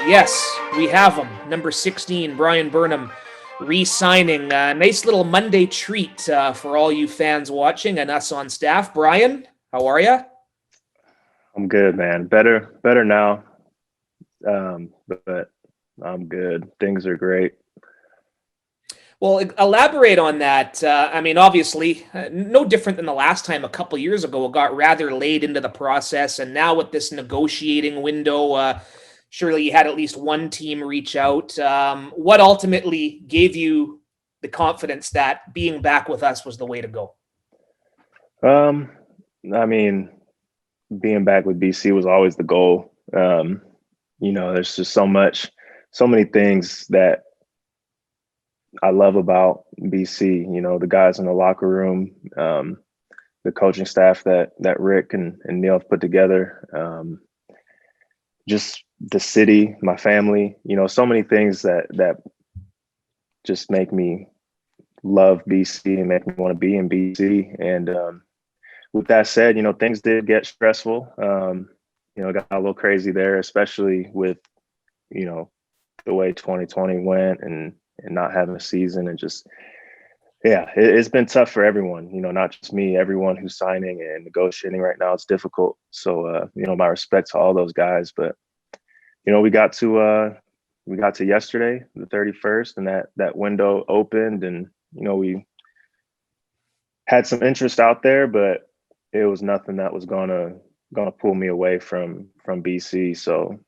Yes, we have him. Number 16, Bryan Burnham, re-signing. Nice little Monday treat for all you fans watching and us on staff. Bryan, how are you? I'm good, man. Better now. But I'm good. Things are great. Well, elaborate on that. Obviously, no different than the last time a couple years ago. It got rather late into the process, and now with this negotiating window, surely you had at least one team reach out. What ultimately gave you the confidence that being back with us was the way to go? Um, I mean, being back with BC was always the goal. There's just so many things that I love about BC. The guys in the locker room, the coaching staff that Rick and Neil have put together. Just the city, my family. So many things that just make me love BC and make me want to be in BC. And with that said, things did get stressful. Got a little crazy there, especially with, you know, the way 2020 went and not having a season and just, yeah, it's been tough for everyone, not just me, everyone who's signing and negotiating right now. It's difficult. So, my respect to all those guys, but, we got to yesterday, the 31st, and that window opened and, we had some interest out there, but it was nothing that was gonna pull me away from BC. So,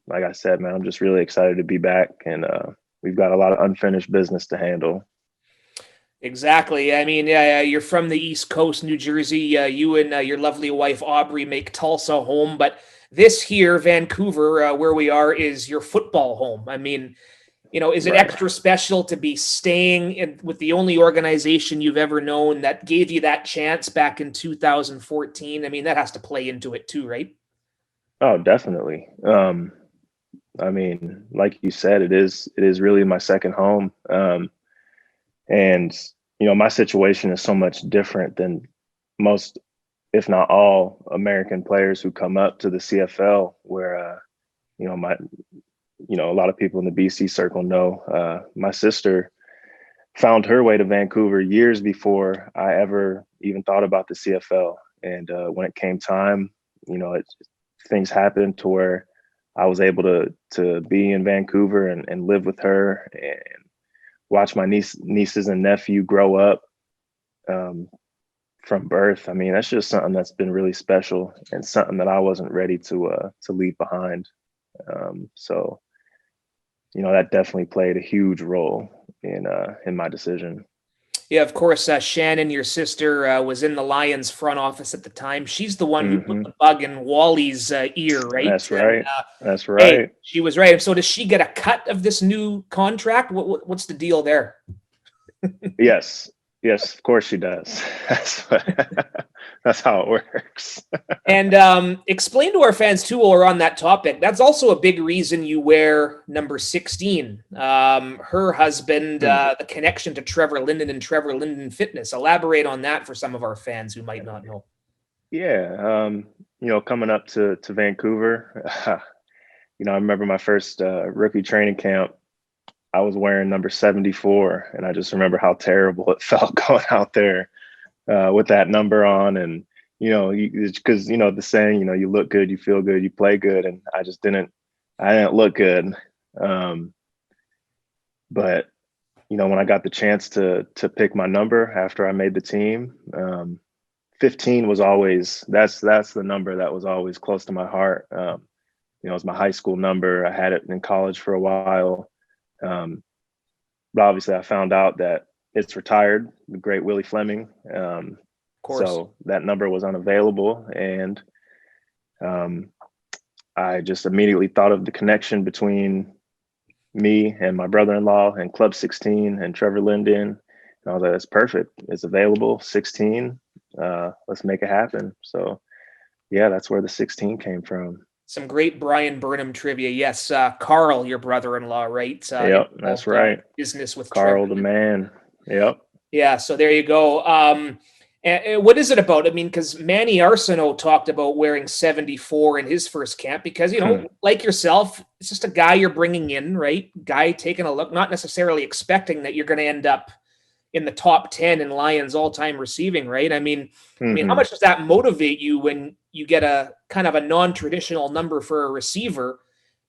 like I said, man, I'm just really excited to be back, and we've got a lot of unfinished business to handle. Exactly. Yeah, you're from the East Coast, New Jersey. You and your lovely wife Aubrey make Tulsa home, but this here, Vancouver, where we are, is your football home. Is it Right. extra special to be staying with the only organization you've ever known that gave you that chance back in 2014? That has to play into it too, right? Oh, definitely. Like you said, it is really my second home. And my situation is so much different than most, if not all, American players who come up to the CFL, where my a lot of people in the BC circle know my sister found her way to Vancouver years before I ever even thought about the CFL. And when it came time, things happened to where I was able to be in Vancouver and live with her and watch my nieces and nephew grow up um, from birth. That's just something that's been really special and something that I wasn't ready to leave behind. So that definitely played a huge role in my decision. Yeah, of course. Shannon, your sister, was in the Lions front office at the time. She's the one who put Hmm. the bug in Wally's ear, right? That's And right. That's hey, right. she was right. So does she get a cut of this new contract? What's the deal there? Yes. Yes, of course she does. That's how it works. And explain to our fans too, while we're on that topic. That's also a big reason you wear number 16. Her husband, Hmm. the connection to Trevor Linden and Trevor Linden Fitness. Elaborate on that for some of our fans who might not know. Yeah. Coming up to Vancouver, I remember my first rookie training camp. I was wearing number 74, and I just remember how terrible it felt going out there with that number on. And because the saying, you look good, you feel good, you play good, and I didn't look good. Um, but when I got the chance to pick my number after I made the team, 15 was always that's the number that was always close to my heart. It was my high school number. I had it in college for a while. Um, but obviously I found out that it's retired, the great Willie Fleming. Of course. So that number was unavailable. And um, I just immediately thought of the connection between me and my brother-in-law and Club 16 and Trevor Linden. And I was like, that's perfect. It's available, 16. Let's make it happen. So yeah, that's where the 16 came from. Some great Bryan Burnham trivia. Yes, Carl, your brother-in-law, right? Yep, that's Involved right. business with Trevor Carl the Linden. man. Yep. Yeah, so there you go. And what is it about? I mean, because Manny Arsenault talked about wearing 74 in his first camp because, like yourself, it's just a guy you're bringing in, right? Guy taking a look, not necessarily expecting that you're going to end up in the top 10 in Lions all-time receiving, right? How much does that motivate you when you get a kind of a non-traditional number for a receiver?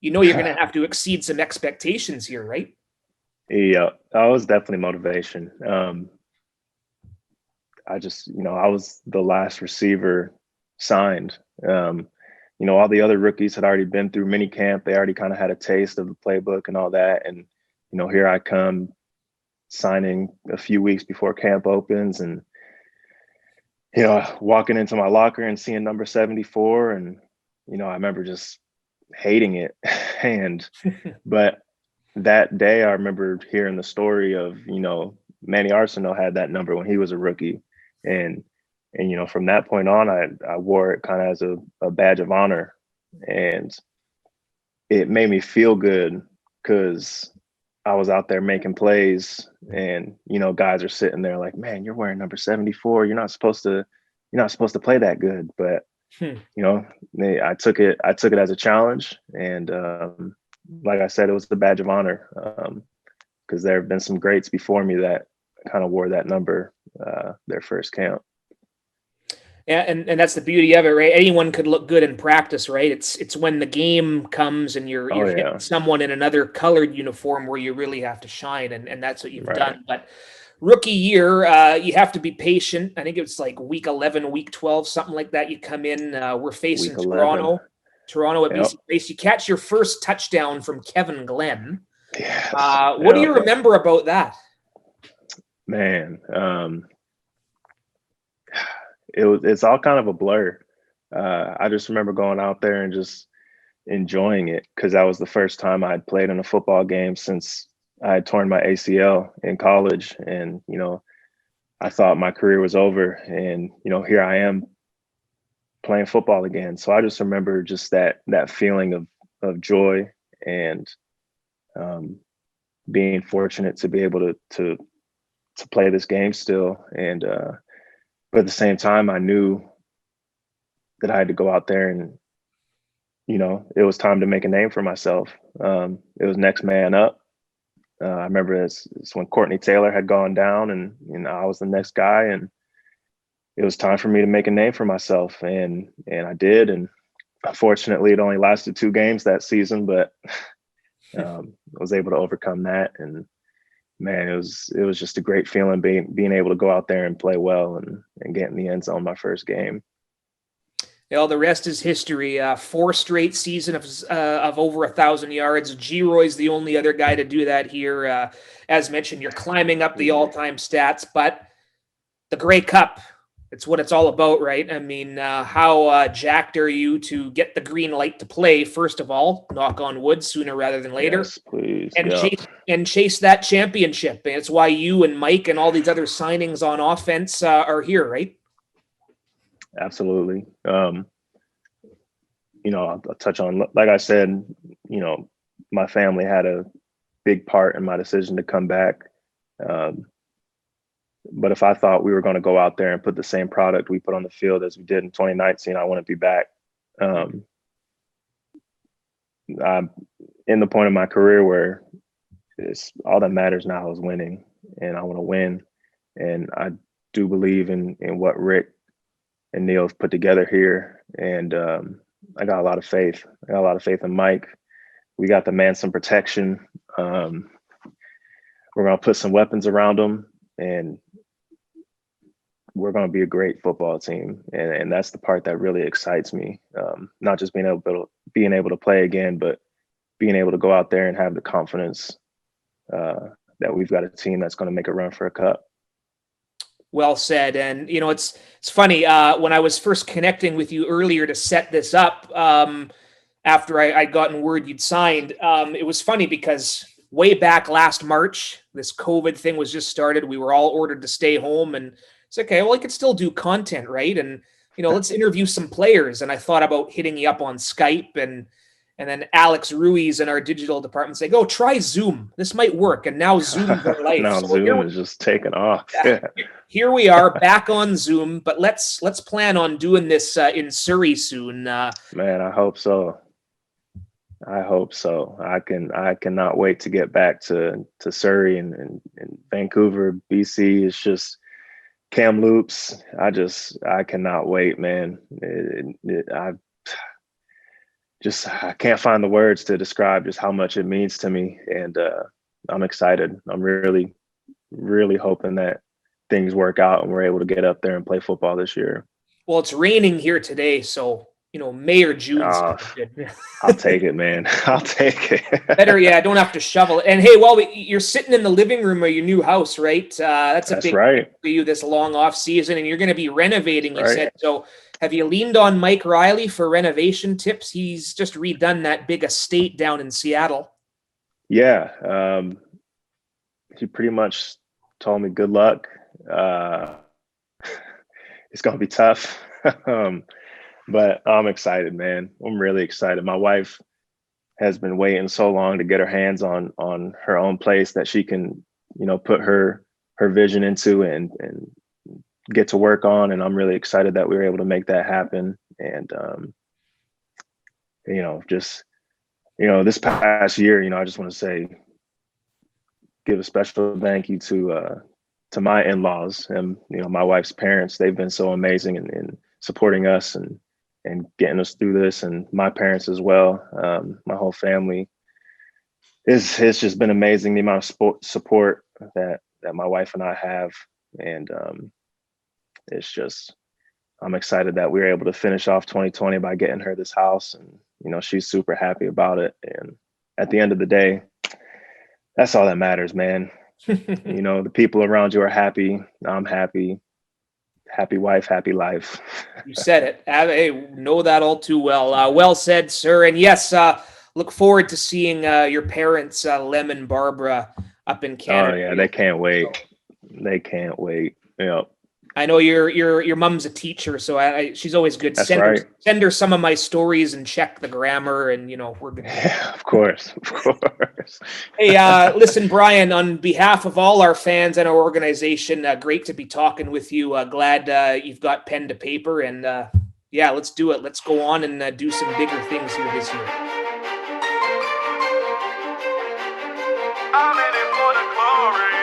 You're going to have to exceed some expectations here, right? Yeah, that was definitely motivation. I was the last receiver signed. All the other rookies had already been through mini camp. They already kind of had a taste of the playbook and all that. And, here I come signing a few weeks before camp opens and, walking into my locker and seeing number 74. And, I remember just hating it. But that day I remember hearing the story of, Manny Arsenault had that number when he was a rookie. And from that point on, I wore it kind of as a badge of honor. And it made me feel good because I was out there making plays and, guys are sitting there like, man, you're wearing number 74. You're not supposed to play that good. But, I took it as a challenge. And like I said, it was the badge of honor because there have been some greats before me that kind of wore that number their first camp. Yeah, and that's the beauty of it, right? Anyone could look good in practice, right? It's when the game comes and you're hitting someone in another colored uniform where you really have to shine, and that's what you've done. But rookie year, you have to be patient. I think it's like week 11, week 12, something like that. You come in, we're facing Toronto at BC Place. You catch your first touchdown from Kevin Glenn. Yes. What do you remember about that? Man, it's all kind of a blur. I just remember going out there and just enjoying it because that was the first time I had played in a football game since I had torn my ACL in college. And, I thought my career was over and, here I am playing football again. So I just remember just that feeling of joy and being fortunate to be able to play this game still. And but at the same time, I knew that I had to go out there and, it was time to make a name for myself. It was next man up. I remember it's when Courtney Taylor had gone down and I was the next guy, and it was time for me to make a name for myself. And I did. And unfortunately, it only lasted 2 games that season, but I was able to overcome that. And man, it was just a great feeling being able to go out there and play well and get in the end zone my first game. Well, the rest is history. 4 straight seasons of over 1,000 yards. G-Roy's the only other guy to do that here. As mentioned, you're climbing up the all-time stats, but the Grey Cup, it's what it's all about, right? How jacked are you to get the green light to play, first of all, knock on wood, sooner rather than later? Yes, please. And chase that championship. And it's why you and Mike and all these other signings on offense are here, right? Absolutely. I'll touch on, like I said, my family had a big part in my decision to come back. But if I thought we were going to go out there and put the same product we put on the field as we did in 2019, I wouldn't be back. I'm in the point of my career where it's all that matters now is winning, and I want to win. And I do believe in what Rick and Neil have put together here. And I got a lot of faith. I got a lot of faith in Mike. We got the man some protection. We're going to put some weapons around him, and we're going to be a great football team. And that's the part that really excites me. Not just being able to play again, but being able to go out there and have the confidence that we've got a team that's going to make a run for a cup. Well said. And, it's funny, when I was first connecting with you earlier to set this up, after I'd gotten word you'd signed, it was funny because way back last March, this COVID thing was just started. We were all ordered to stay home, and it's okay, well, I could still do content, right? And, let's interview some players. And I thought about hitting you up on Skype, and And then Alex Ruiz in our digital department saying, "Oh, try Zoom. This might work." And now Zoom's our life. Now So Zoom is just taking off. yeah, here we are back on Zoom, but let's plan on doing this in Surrey soon. Man, I hope so. I hope so. I cannot wait to get back to Surrey and Vancouver, BC. It's just Kamloops. I cannot wait, man. I can't find the words to describe just how much it means to me, and I'm excited. I'm really, really hoping that things work out and we're able to get up there and play football this year. Well, it's raining here today, so May or June. I'll take it, man. I'll take it. Better, yeah. I don't have to shovel it. And hey, you're sitting in the living room of your new house, right? That's big right for you this long off season, and you're going to be renovating. You right. said so. Have you leaned on Mike Riley for renovation tips? He's just redone that big estate down in Seattle. Yeah, he pretty much told me good luck. It's gonna be tough, but I'm excited, man. I'm really excited. My wife has been waiting so long to get her hands on her own place that she can, put her vision into and get to work on. And I'm really excited that we were able to make that happen. And this past year, I just want to say, give a special thank you to my in-laws and my wife's parents. They've been so amazing in supporting us and getting us through this, and my parents as well. My whole family it's just been amazing, the amount of support that my wife and I have, and I'm excited that we were able to finish off 2020 by getting her this house, and she's super happy about it. And at the end of the day, that's all that matters, man. The people around you are happy. I'm happy. Happy wife, happy life. You said it. I know that all too well. Well said, sir. And yes, look forward to seeing your parents, Lem and Barbara, up in Canada. Oh yeah, they can't wait. They can't wait. Yep. I know your mom's a teacher, so she's always good. That's right. Send her some of my stories and check the grammar, and we're good. Yeah, of course. Hey, listen, Bryan, on behalf of all our fans and our organization, great to be talking with you. Glad you've got pen to paper, and yeah, let's do it. Let's go on and do some bigger things here this year. I'm in it for the glory.